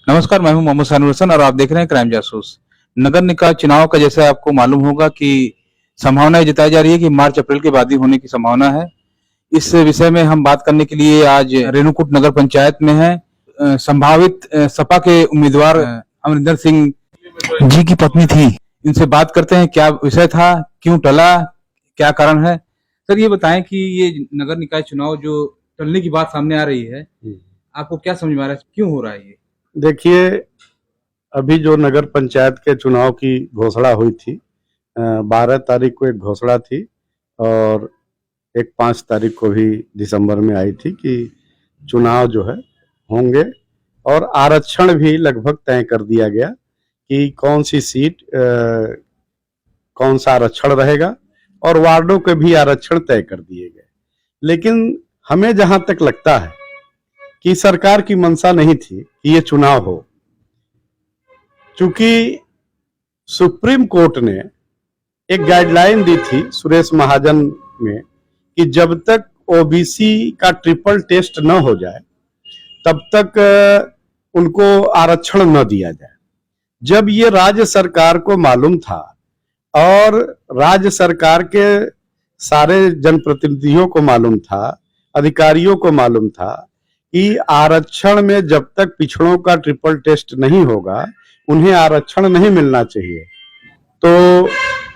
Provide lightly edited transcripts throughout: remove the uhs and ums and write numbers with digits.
नमस्कार, मैं हूं मोहम्मद सानुर हसन और आप देख रहे हैं क्राइम जासूस। नगर निकाय चुनाव का जैसे आपको मालूम होगा कि संभावना जताई जा रही है कि मार्च अप्रैल के बाद ही होने की संभावना है। इस विषय में हम बात करने के लिए आज रेणुकूट नगर पंचायत में है संभावित सपा के उम्मीदवार अमरिंदर सिंह जी की पत्नी थी। इनसे बात करते हैं क्या विषय था, क्यों टला, क्या कारण है। सर ये बताएं कि ये नगर निकाय चुनाव जो टलने की बात सामने आ रही है, आपको क्या समझ में आ रहा है, क्यों हो रहा है ये? देखिए, अभी जो नगर पंचायत के चुनाव की घोषणा हुई थी, 12 तारीख को एक घोषणा थी और एक 5 तारीख को भी दिसंबर में आई थी कि चुनाव जो है होंगे और आरक्षण भी लगभग तय कर दिया गया कि कौन सी सीट कौन सा आरक्षण रहेगा और वार्डों के भी आरक्षण तय कर दिए गए। लेकिन हमें जहां तक लगता है कि सरकार की मंशा नहीं थी कि ये चुनाव हो, क्योंकि सुप्रीम कोर्ट ने एक गाइडलाइन दी थी सुरेश महाजन में कि जब तक ओबीसी का ट्रिपल टेस्ट न हो जाए तब तक उनको आरक्षण न दिया जाए। जब ये राज्य सरकार को मालूम था और राज्य सरकार के सारे जनप्रतिनिधियों को मालूम था, अधिकारियों को मालूम था कि आरक्षण में जब तक पिछड़ों का ट्रिपल टेस्ट नहीं होगा उन्हें आरक्षण नहीं मिलना चाहिए, तो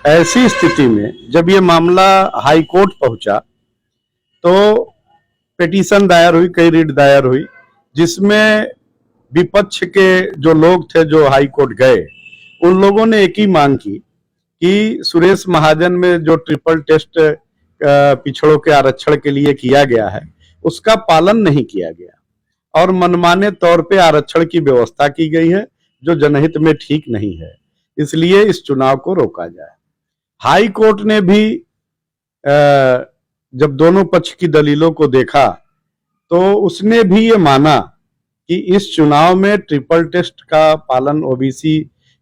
ऐसी स्थिति में जब ये मामला हाई कोर्ट पहुंचा तो पिटीशन दायर हुई, कई रिट दायर हुई, जिसमें विपक्ष के जो लोग थे जो हाई कोर्ट गए, उन लोगों ने एक ही मांग की कि सुरेश महाजन में जो ट्रिपल टेस्ट पिछड़ों के आरक्षण के लिए किया गया है उसका पालन नहीं किया गया और मनमाने तौर पे आरक्षण की व्यवस्था की गई है जो जनहित में ठीक नहीं है, इसलिए इस चुनाव को रोका जाए। हाई कोर्ट ने भी जब दोनों पक्ष की दलीलों को देखा तो उसने भी ये माना कि इस चुनाव में ट्रिपल टेस्ट का पालन ओबीसी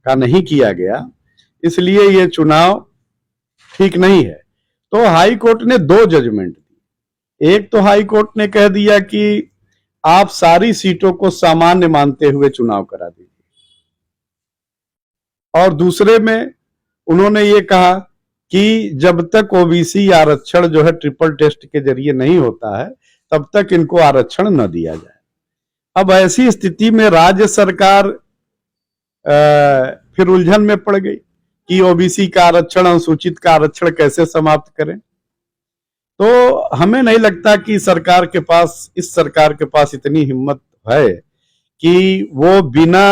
का नहीं किया गया, इसलिए ये चुनाव ठीक नहीं है। तो हाई कोर्ट ने 2 जजमेंट दी। एक तो हाई कोर्ट ने कह दिया कि आप सारी सीटों को सामान्य मानते हुए चुनाव करा दीजिए, और दूसरे में उन्होंने ये कहा कि जब तक ओबीसी आरक्षण जो है ट्रिपल टेस्ट के जरिए नहीं होता है तब तक इनको आरक्षण न दिया जाए। अब ऐसी स्थिति में राज्य सरकार फिर उलझन में पड़ गई कि ओबीसी का आरक्षण, अनुसूचित का आरक्षण कैसे समाप्त करें। तो हमें नहीं लगता कि इस सरकार के पास इतनी हिम्मत है कि वो बिना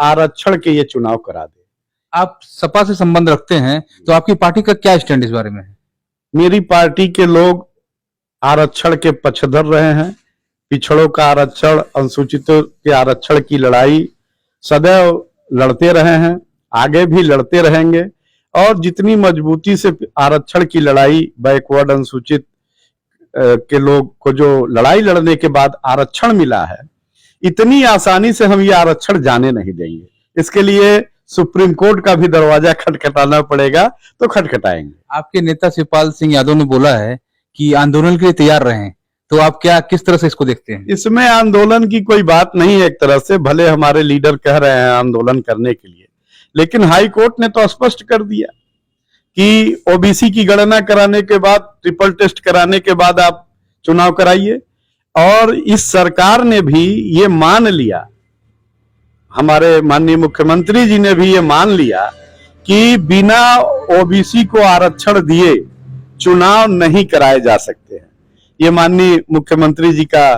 आरक्षण के ये चुनाव करा दे। आप सपा से संबंध रखते हैं तो आपकी पार्टी का क्या स्टैंड इस बारे में है? मेरी पार्टी के लोग आरक्षण के पक्षधर रहे हैं। पिछड़ों का आरक्षण, अनुसूचितों के आरक्षण की लड़ाई सदैव लड़ते रहे हैं, आगे भी लड़ते रहेंगे और जितनी मजबूती से आरक्षण की लड़ाई बैकवर्ड अनुसूचित के लोग को जो लड़ाई लड़ने के बाद आरक्षण मिला है, इतनी आसानी से हम ये आरक्षण जाने नहीं देंगे। इसके लिए सुप्रीम कोर्ट का भी दरवाजा खटखटाना पड़ेगा, तो खटखटाएंगे। आपके नेता शिवपाल सिंह यादव ने बोला है कि आंदोलन के लिए तैयार रहें, तो आप किस तरह से इसको देखते हैं? इसमें आंदोलन की कोई बात नहीं है। एक तरह से भले हमारे लीडर कह रहे हैं आंदोलन करने के लिए, लेकिन हाई कोर्ट ने तो स्पष्ट कर दिया कि ओबीसी की गणना कराने के बाद, ट्रिपल टेस्ट कराने के बाद आप चुनाव कराइए। और इस सरकार ने भी ये मान लिया, हमारे माननीय मुख्यमंत्री जी ने भी ये मान लिया कि बिना ओबीसी को आरक्षण दिए चुनाव नहीं कराए जा सकते हैं। ये माननीय मुख्यमंत्री जी का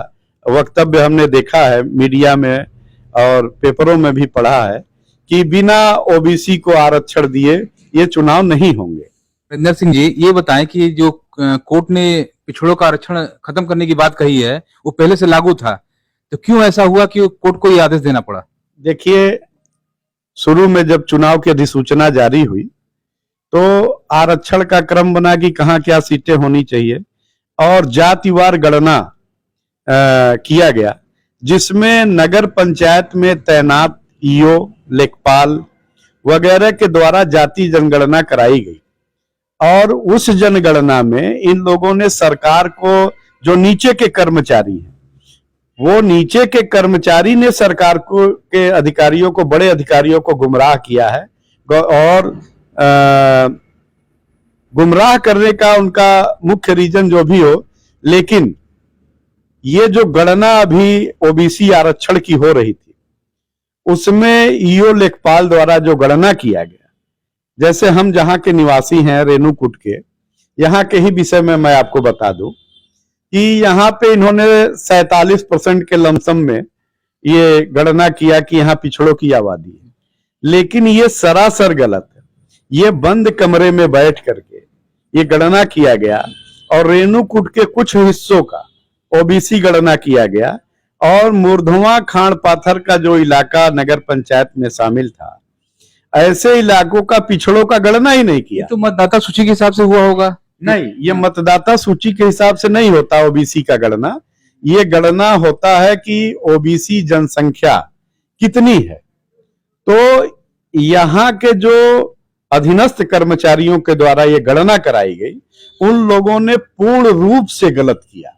वक्तव्य हमने देखा है मीडिया में और पेपरों में भी पढ़ा है कि बिना ओबीसी को आरक्षण दिए ये चुनाव नहीं होंगे। अमरिंदर सिंह जी, ये बताएं कि जो कोर्ट ने पिछड़ों का आरक्षण खत्म करने की बात कही है वो पहले से लागू था, तो क्यों ऐसा हुआ कि कोर्ट को ये आदेश देना पड़ा? देखिए, शुरू में जब चुनाव की अधिसूचना जारी हुई तो आरक्षण का क्रम बना कि कहाँ क्या सीटें होनी चाहिए और जातिवार गणना किया गया, जिसमें नगर पंचायत में तैनात ईओ, लेखपाल वगैरह के द्वारा जाति जनगणना कराई गई और उस जनगणना में इन लोगों ने सरकार को, जो नीचे के कर्मचारी हैं, वो नीचे के कर्मचारी ने सरकार को के अधिकारियों को, बड़े अधिकारियों को गुमराह किया है और गुमराह करने का उनका मुख्य रीजन जो भी हो, लेकिन ये जो गणना अभी ओबीसी आरक्षण की हो रही थी उसमें ईओ लेखपाल द्वारा जो गणना किया गया, जैसे हम जहां के निवासी हैं रेणुकूट के, यहाँ के ही विषय में मैं आपको बता दूं कि यहाँ पे इन्होंने 47% के लमसम में ये गणना किया कि यहाँ पिछड़ों की आबादी है, लेकिन ये सरासर गलत है। ये बंद कमरे में बैठ करके ये गणना किया गया और रेणुकूट के कुछ हिस्सों का ओबीसी गणना किया गया और मूर्धवा खान पाथर का जो इलाका नगर पंचायत में शामिल था, ऐसे इलाकों का पिछड़ों का गणना ही नहीं किया। तो मतदाता सूची के हिसाब से हुआ होगा? नहीं, ये मतदाता सूची के हिसाब से नहीं होता ओबीसी का गणना। ये गणना होता है कि ओबीसी जनसंख्या कितनी है। तो यहाँ के जो अधीनस्थ कर्मचारियों के द्वारा ये गणना कराई गई, उन लोगों ने पूर्ण रूप से गलत किया।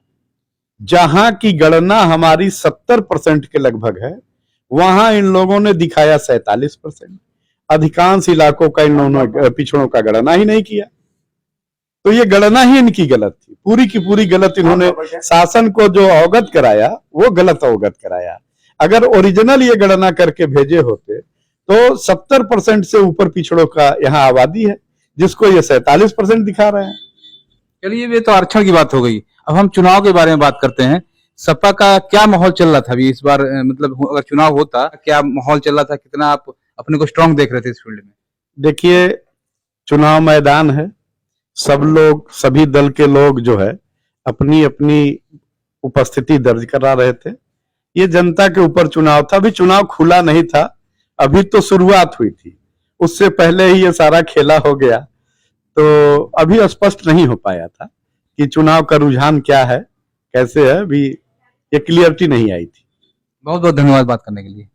जहां की गणना हमारी 70% के लगभग है, वहां इन लोगों ने दिखाया 47%। अधिकांश इलाकों का इन लोगों ने पिछड़ों का गणना ही नहीं किया। तो ये गणना ही इनकी गलत थी, पूरी की पूरी गलत। इन्होंने शासन को जो अवगत कराया वो गलत अवगत कराया। अगर ओरिजिनल ये गणना करके भेजे होते तो 70% से ऊपर पिछड़ों का यहाँ आबादी है, जिसको ये 47% दिखा रहे हैं। चलिए, ये तो आरक्षण की बात हो गई। अब हम चुनाव के बारे में बात करते हैं। सपा का क्या माहौल चल रहा था अभी इस बार, मतलब अगर चुनाव होता क्या माहौल चल रहा था, कितना आप अपने को स्ट्रांग देख रहे थे इस फील्ड में? देखिए, चुनाव मैदान है, सब लोग, सभी दल के लोग जो है अपनी अपनी उपस्थिति दर्ज करा रहे थे। ये जनता के ऊपर चुनाव था, अभी चुनाव खुला नहीं था, अभी तो शुरुआत हुई थी, उससे पहले ही ये सारा खेला हो गया। तो अभी स्पष्ट नहीं हो पाया था कि चुनाव का रुझान क्या है, कैसे है, अभी ये क्लियरिटी नहीं आई थी। बहुत बहुत धन्यवाद बात करने के लिए।